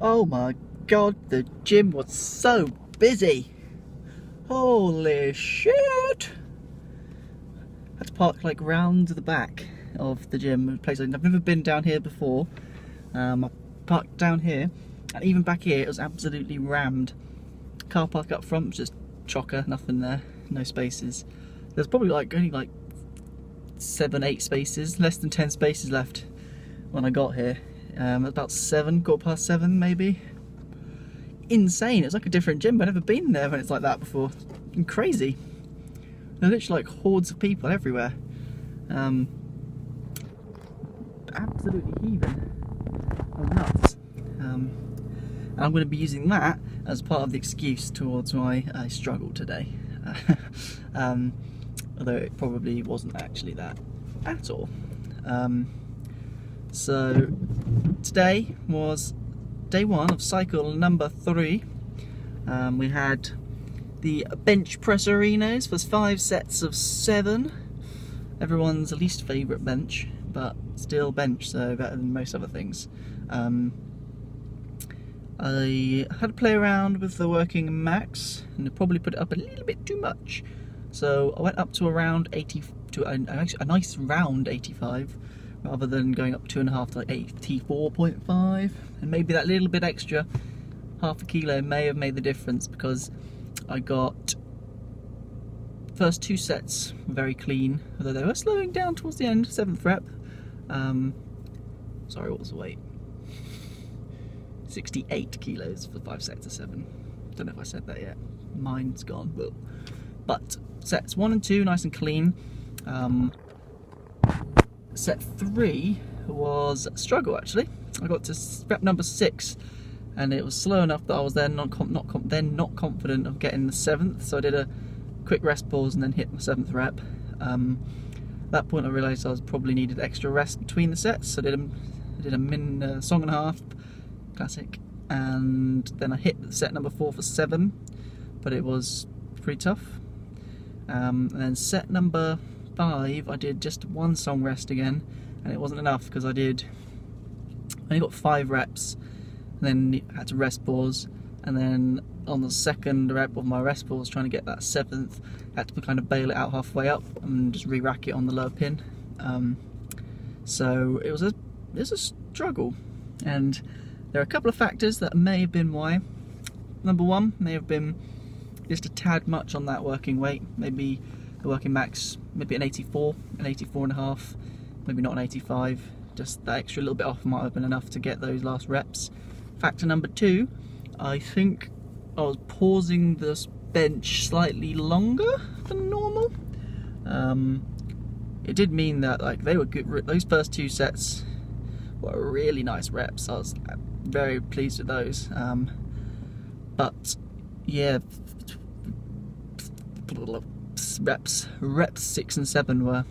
Oh my god, the gym was so busy. Holy shit! Had to park like round the back of the gym, a place I've never been down here before. I parked down here, and even back here it was absolutely rammed. Car park up front was just chocker, nothing there, no spaces. There's probably only like 7-8 spaces, less than 10 spaces left when I got here. About 7:15 maybe. Insane. It's like a different gym. I've never been there when it's like that before. And crazy. There are literally like hordes of people everywhere. Absolutely heaving. Oh, nuts. And I'm going to be using that as part of the excuse towards why I struggled today. Although it probably wasn't actually that at all. So today was day one of cycle number 3. We had the bench press arenas for 5 sets of 7. Everyone's least favourite bench, but still bench, so better than most other things. I had to play around with the working max and probably put it up a little bit too much. So I went up to around 80, to a nice round 85, rather than going up 2.5 to like 84.5. And maybe that little bit extra, half a kilo, may have made the difference, because I got first 2 sets very clean, although they were slowing down towards the end, 7th rep. Sorry, what was the weight? 68 kilos for 5 sets of 7. Don't know if I said that yet. Mine's gone, but sets 1 and 2 nice and clean. Set 3 was a struggle actually. I got to rep number 6, and it was slow enough that I was then not confident of getting the 7th. So I did a quick rest pause and then hit my 7th rep. At that point I realised I probably needed extra rest between the sets. So I did a song and a half, classic, and then I hit set number 4 for 7, but it was pretty tough. And then set number 5 I did just 1 song rest again, and it wasn't enough because I only got 5 reps, and then had to rest pause, and then on the 2nd rep of my rest pause, trying to get that 7th, had to kind of bail it out halfway up and just re-rack it on the lower pin. So it was a struggle, and there are a couple of factors that may have been why. Number 1 may have been just a tad much on that working weight, maybe the working max, maybe an 84, an 84.5, maybe not an 85, just that extra little bit off might have been enough to get those last reps. Factor number 2, I think I was pausing this bench slightly longer than normal. It did mean that they were good. Those first 2 sets were really nice reps. I was very pleased with those. But yeah, reps 6 and 7 were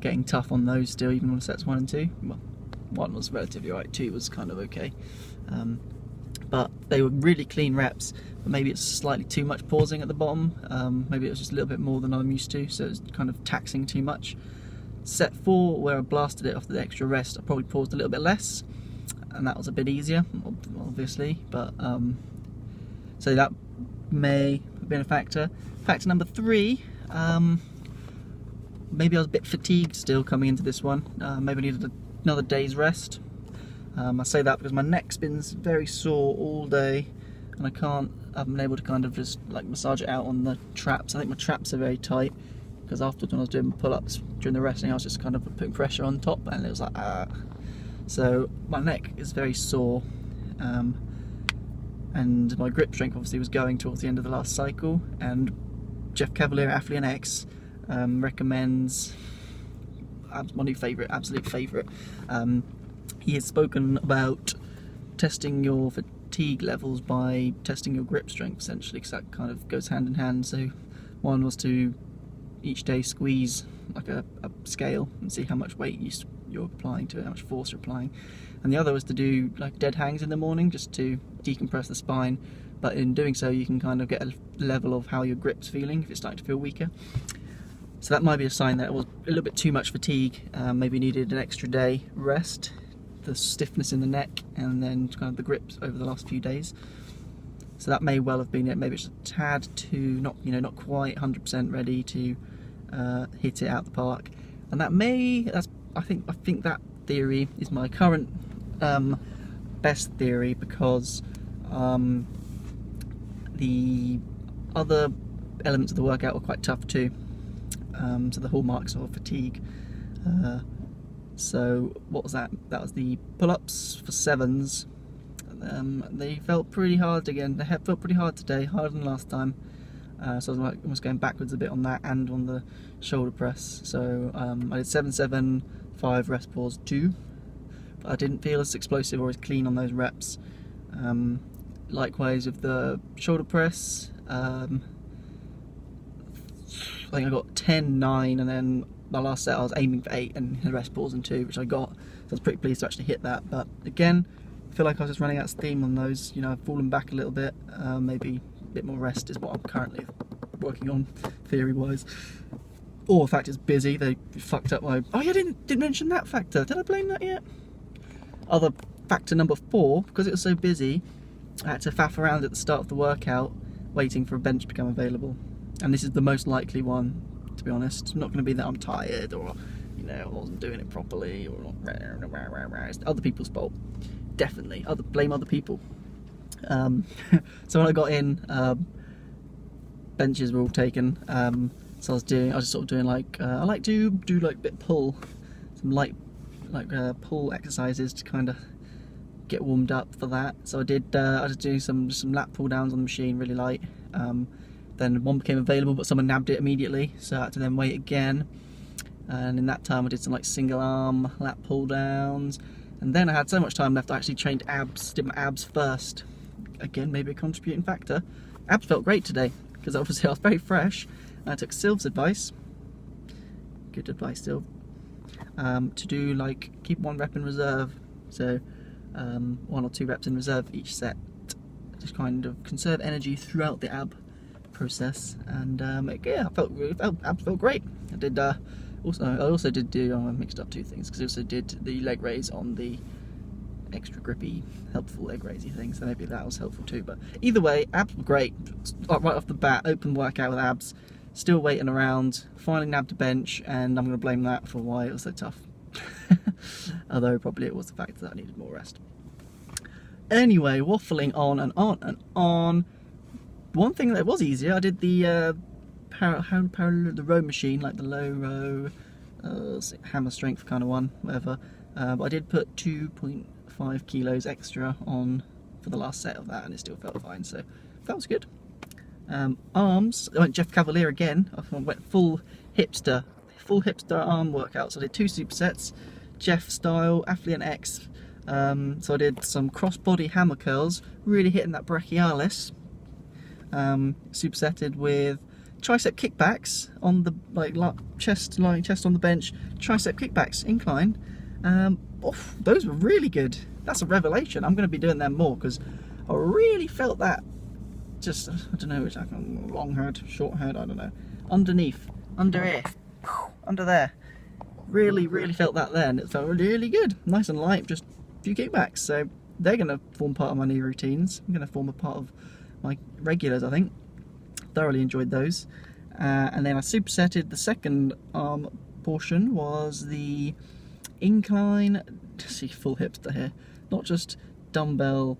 getting tough on those still, even on sets 1 and 2. Well, 1 was relatively right, 2 was kind of okay. But they were really clean reps, but maybe it's slightly too much pausing at the bottom. Maybe it was just a little bit more than I'm used to, so it's kind of taxing too much. Set 4, where I blasted it after the extra rest, I probably paused a little bit less, and that was a bit easier, obviously, but so that may have been a factor. Factor number 3, maybe I was a bit fatigued still coming into this one. Maybe I needed another day's rest. I say that because my neck's been very sore all day, and I haven't been able to kind of just massage it out on the traps. I think my traps are very tight, because afterwards when I was doing pull-ups during the resting, I was just kind of putting pressure on top, and it was like so my neck is very sore, and my grip strength obviously was going towards the end of the last cycle. And Jeff Cavalier at Athlean X recommends, my new favourite, absolute favourite. He has spoken about testing your fatigue levels by testing your grip strength, essentially, because that kind of goes hand in hand. So one was to each day squeeze like a scale and see how much weight you're applying to it, how much force you're applying, and the other was to do like dead hangs in the morning just to decompress the spine. But in doing so, you can kind of get a level of how your grip's feeling, if it's starting to feel weaker. So that might be a sign that it was a little bit too much fatigue, maybe needed an extra day rest the stiffness in the neck and then kind of the grips over the last few days. So that may well have been it. Maybe it's a tad too not quite 100% ready to hit it out the park. And I think that theory is my current best theory, because the other elements of the workout were quite tough too. So the hallmarks of fatigue. So what was that? That was the pull-ups for 7s. They felt pretty hard again. They felt pretty hard today, harder than last time. So I was like almost going backwards a bit on that and on the shoulder press. So I did 7, 7, 5, rest, pause, 2. But I didn't feel as explosive or as clean on those reps. Likewise with the shoulder press, I think I got 10, 9, and then my last set I was aiming for 8 and the rest, pause and 2, which I got. So I was pretty pleased to actually hit that. But again, I feel like I was just running out of steam on those. I've fallen back a little bit. Maybe a bit more rest is what I'm currently working on, theory-wise. Or the fact it's busy. They fucked up my... Oh yeah, I didn't mention that factor. Did I blame that yet? Other factor number 4, because it was so busy, I had to faff around at the start of the workout waiting for a bench to become available. And this is the most likely one, to be honest. It's not going to be that I'm tired or, I wasn't doing it properly or it's other people's fault. Definitely. Blame other people. So when I got in, benches were all taken. So I was just sort of doing like, I like to do like a bit pull, some light pull exercises to kind of get warmed up for that. So I was doing some lat pull downs on the machine, really light. Then one became available, but someone nabbed it immediately, so I had to then wait again. And in that time I did some like single arm lat pull downs, and then I had so much time left I actually trained abs, did my abs first. Again, maybe a contributing factor. Abs felt great today, because obviously I was very fresh, and I took Sylv's advice, good advice Sylv, to do like, keep 1 rep in reserve, so 1 or 2 reps in reserve each set, just kind of conserve energy throughout the ab process. And yeah, abs felt great. I did I also did do, I mixed up 2 things, because I also did the leg raise on the extra grippy, helpful leg raisey thing, so maybe that was helpful too. But either way, abs were great. Right off the bat, open workout with abs, still waiting around, finally nabbed a bench, and I'm going to blame that for why it was so tough. Although probably it was the fact that I needed more rest. Anyway, waffling on and on and on. One thing that was easier, I did the the row machine, like the low row, hammer strength kind of one, whatever. But I did put 2.5 kilos extra on for the last set of that, and it still felt fine, so that was good. Arms, I went Jeff Cavalier again. I went full hipster arm workout. So I did 2 supersets, Jeff style, Affiliate X. So I did some cross-body hammer curls, really hitting that brachialis. Supersetted with tricep kickbacks on the chest on the bench, tricep kickbacks incline. Those were really good. That's a revelation. I'm going to be doing them more, because I really felt that. Just, I don't know, it's like long head, short head, I don't know. Underneath, under here, under there. Really felt that then. It felt really good. Nice and light, just a few kickbacks. So they're going to form part of my new routines. I'm going to form a part of my regulars, I think. Thoroughly enjoyed those. And then I supersetted the second arm portion, was the incline, see, full hipster here, not just dumbbell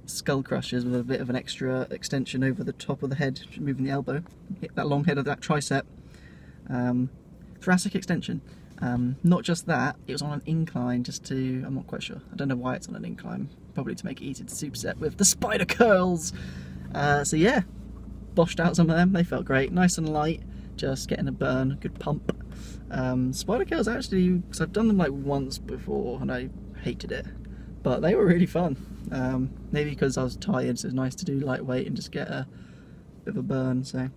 skull crushers with a bit of an extra extension over the top of the head, moving the elbow, hit that long head of that tricep, thoracic extension. Not just that, it was on an incline, just to, I'm not quite sure, I don't know why it's on an incline, probably to make it easy to superset with the spider curls. So yeah, boshed out some of them, they felt great, nice and light, just getting a burn, a good pump. Spider curls actually, because I've done them like once before and I hated it, but they were really fun. Maybe because I was tired, so it's nice to do lightweight and just get a bit of a burn. So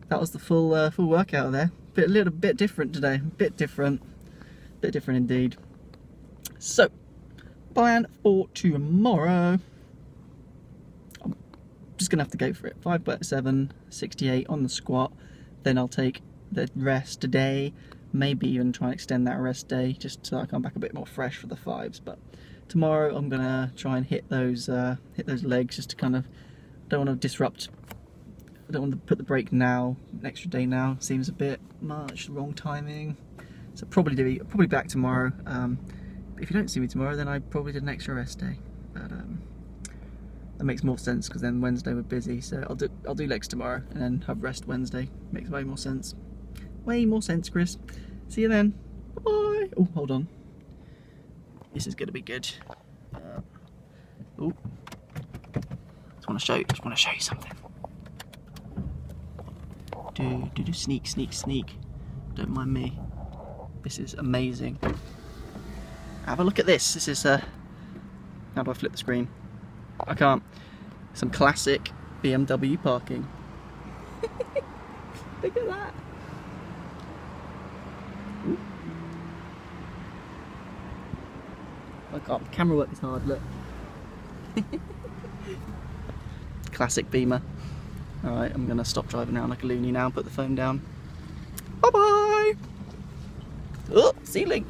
that was the full workout there. A little bit different today, bit different indeed. So plan for tomorrow, I'm just gonna have to go for it. 5 by 7, 68 on the squat. Then I'll take the rest today Maybe even try and extend that rest day just so I come back a bit more fresh for the 5s. But tomorrow I'm gonna try and hit those legs just to kind of, don't want to disrupt. I don't want to put the brake now. An extra day now seems a bit much. Wrong timing. So probably back tomorrow. If you don't see me tomorrow, then I probably did an extra rest day. But that makes more sense because then Wednesday we're busy. So I'll do legs tomorrow and then have rest Wednesday. Makes way more sense. Way more sense, Chris. See you then. Bye bye. Oh, hold on. This is gonna be good. Oh, just want to show you something. Do sneak, sneak, sneak. Don't mind me. This is amazing. Have a look at this. This is how do I flip the screen? I can't. Some classic BMW parking. Look at that. Ooh. I can't. Camera work is hard. Look. Classic Beamer. All right, I'm gonna stop driving around like a loony now. Put the phone down. Bye bye. Oh, ceiling.